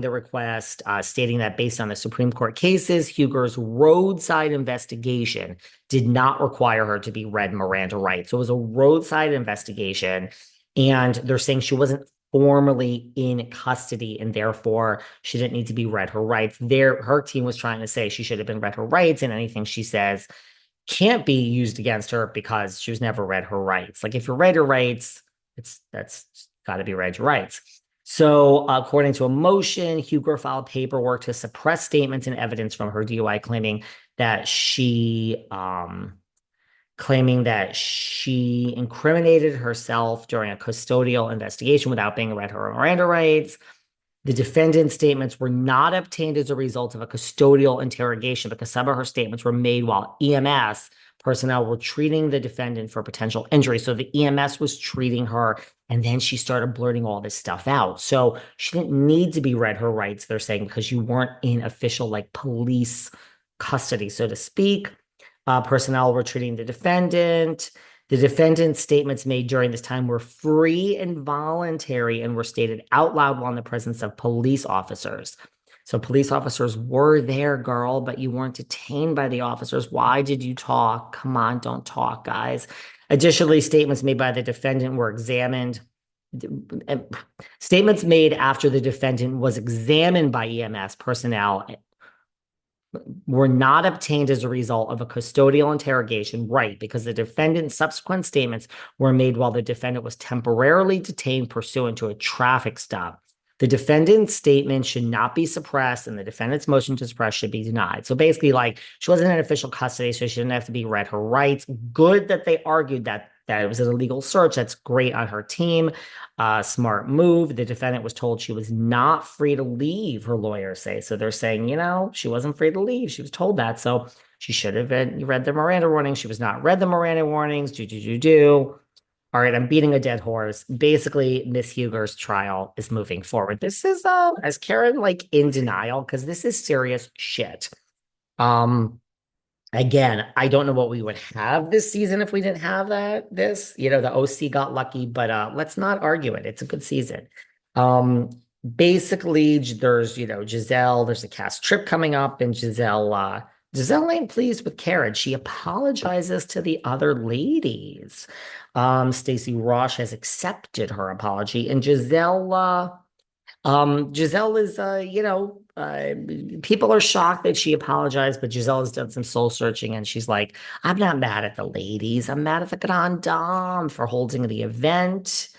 the request, stating that based on the Supreme Court cases, Huger's roadside investigation did not require her to be read Miranda rights. So it was a roadside investigation, and they're saying she wasn't formally in custody, and therefore she didn't need to be read her rights. Her team was trying to say she should have been read her rights, and anything she says can't be used against her because she was never read her rights. Like if you read her rights, that's got to be read your rights. So, according to a motion, Huger filed paperwork to suppress statements and evidence from her DUI, claiming that she incriminated herself during a custodial investigation without being read her Miranda rights. The defendant's statements were not obtained as a result of a custodial interrogation because some of her statements were made while EMS personnel were treating the defendant for potential injury. So the EMS was treating her, and then she started blurting all this stuff out. So she didn't need to be read her rights, they're saying, because you weren't in official like police custody, so to speak. Personnel were treating the defendant. The defendant's statements made during this time were free and voluntary and were stated out loud while in the presence of police officers. So police officers were there, girl, but you weren't detained by the officers. Why did you talk? Come on, don't talk, guys. Additionally, statements made by the defendant were examined. Statements made after the defendant was examined by EMS personnel were not obtained as a result of a custodial interrogation, right? Because the defendant's subsequent statements were made while the defendant was temporarily detained pursuant to a traffic stop. The defendant's statement should not be suppressed, and the defendant's motion to suppress should be denied. So basically, like, she wasn't in official custody, so she didn't have to be read her rights. Good that they argued that it was an illegal search. That's great on her team. Smart move. The defendant was told she was not free to leave, her lawyers say. So they're saying, she wasn't free to leave. She was told that. So she should have read the Miranda warnings. She was not read the Miranda warnings. Do. All right, I'm beating a dead horse. Basically, Miss Huger's trial is moving forward. This is as Karen like in denial because this is serious shit. Um, Again, I don't know what we would have this season if we didn't have the OC got lucky, but let's not argue it. It's a good season. Um, Basically, there's Gizelle, there's a cast trip coming up, and Giselle ain't pleased with Karen. She apologizes to the other ladies. Stacey Roche has accepted her apology, and Gizelle is, people are shocked that she apologized, but Giselle has done some soul searching and she's like, I'm not mad at the ladies. I'm mad at the Grand Dame for holding the event.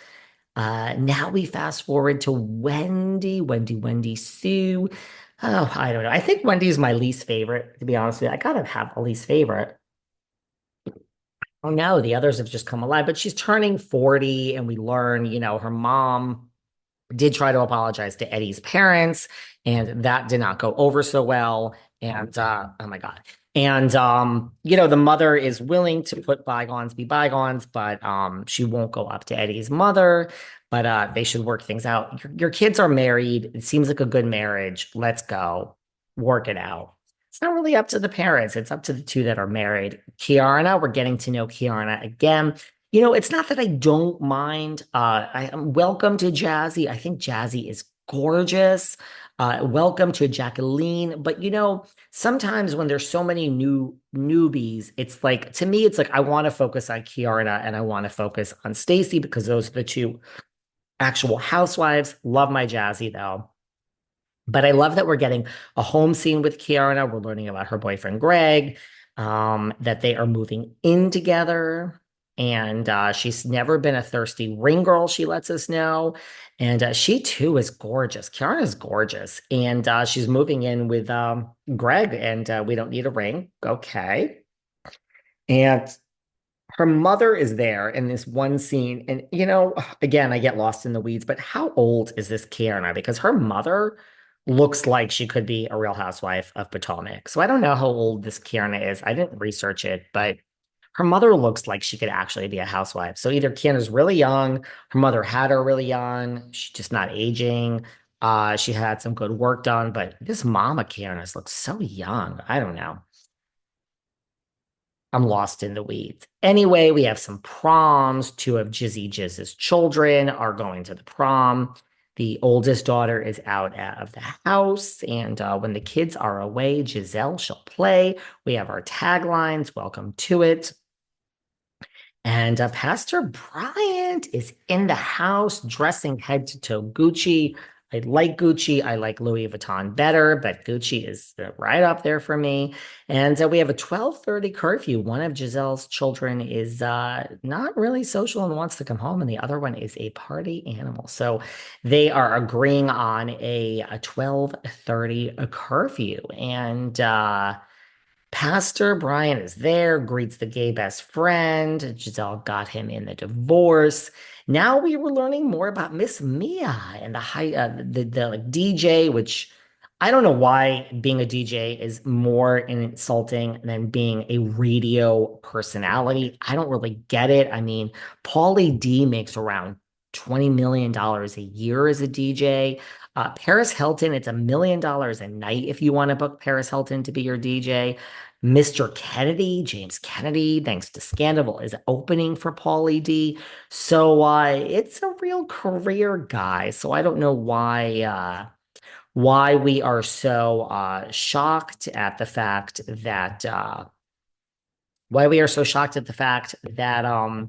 Now we fast forward to Wendy Sue. Oh, I don't know. I think Wendy's my least favorite, to be honest with you. I gotta have a least favorite. Oh no, the others have just come alive, but she's turning 40 and we learn, her mom did try to apologize to Eddie's parents, and that did not go over so well. And oh my God. And the mother is willing to put bygones be bygones, but she won't go up to Eddie's mother. But they should work things out. Your kids are married. It seems like a good marriage. Let's go. Work it out. It's not really up to the parents. It's up to the two that are married. Kiarna, we're getting to know Kiarna again. It's not that I don't mind. I am welcome to Jazzy. I think Jazzy is gorgeous. Welcome to Jacqueline. But sometimes when there's so many new newbies, it's like to me, it's like I want to focus on Kiara and I want to focus on Stacy because those are the two actual housewives. Love my Jazzy though. But I love that we're getting a home scene with Kiara. We're learning about her boyfriend Greg, that they are moving in together. And she's never been a thirsty ring girl, she lets us know. And she too is gorgeous. Kiara is gorgeous. And she's moving in with Greg, and we don't need a ring. Okay. And her mother is there in this one scene. And, again, I get lost in the weeds, but how old is this Kiara? Because her mother looks like she could be a real housewife of Potomac. So I don't know how old this Kiana is. I didn't research it, but her mother looks like she could actually be a housewife. So either Kiana's really young, her mother had her really young, she's just not aging. She had some good work done, but this mama Kiana's looks so young. I don't know. I'm lost in the weeds. Anyway, we have some proms. Two of Jizzy Jizz's children are going to the prom. The oldest daughter is out of the house, and when the kids are away, Giselle shall play. We have our taglines. Welcome to it. And Pastor Bryant is in the house dressing head to toe Gucci. I like Gucci. I like Louis Vuitton better, but Gucci is right up there for me. And we have a 12:30 curfew. One of Giselle's children is not really social and wants to come home, and the other one is a party animal. So they are agreeing on a 12:30 curfew. And Pastor Brian is there, greets the gay best friend. Giselle got him in the divorce. Now we were learning more about Miss Mia and the like, DJ, which I don't know why being a DJ is more insulting than being a radio personality. I don't really get it. I mean, Paulie D makes around $20 million a year as a DJ. Paris Hilton, it's $1 million a night if you want to book Paris Hilton to be your DJ. Mr. Kennedy, James Kennedy, thanks to Scandal, is opening for Paulie D. So it's a real career guy. So I don't know why we are so shocked at the fact that why we are so shocked at the fact that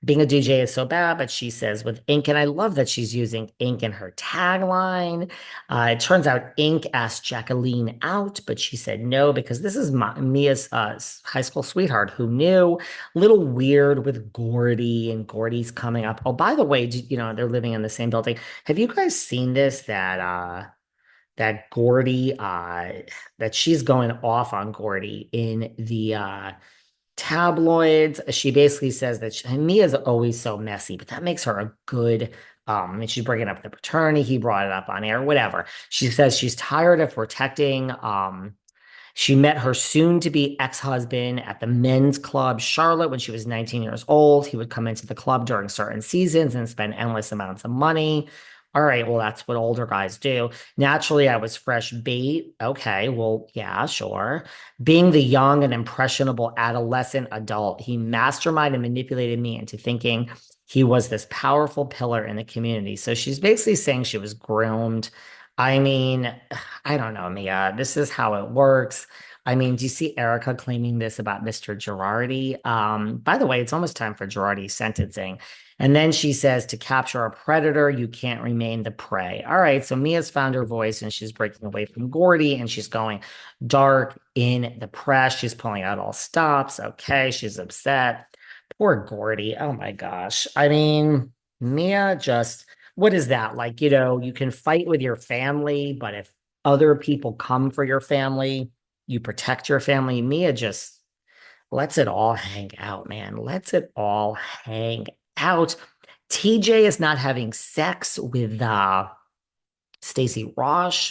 being a DJ is so bad, but she says with ink, and I love that she's using ink in her tagline. It turns out ink asked Jacqueline out, but she said no because this is Mia's high school sweetheart who knew. Little weird with Gordy, and Gordy's coming up. Oh, by the way, they're living in the same building. Have you guys seen this that Gordy that she's going off on Gordy in the tabloids? She basically says that Mia's always so messy, but that makes her a good. And she's bringing up the paternity. He brought it up on air, whatever. She says she's tired of protecting. She met her soon to be ex husband at the men's club Charlotte when she was 19 years old. He would come into the club during certain seasons and spend endless amounts of money. All right, well, that's what older guys do. Naturally, I was fresh bait. Okay, well, yeah, sure. Being the young and impressionable adolescent adult, he masterminded and manipulated me into thinking he was this powerful pillar in the community. So she's basically saying she was groomed. I mean, I don't know, Mia. This is how it works. I mean, do you see Erica claiming this about Mr. Girardi? By the way, it's almost time for Girardi's sentencing. And then she says, to capture a predator, you can't remain the prey. All right, so Mia's found her voice and she's breaking away from Gordy and she's going dark in the press. She's pulling out all stops. Okay, she's upset. Poor Gordy. Oh my gosh. I mean, Mia just, what is that? Like, you can fight with your family, but if other people come for your family, you protect your family. Mia just lets it all hang out, man. Lets it all hang out. TJ is not having sex with Stacey Rosh.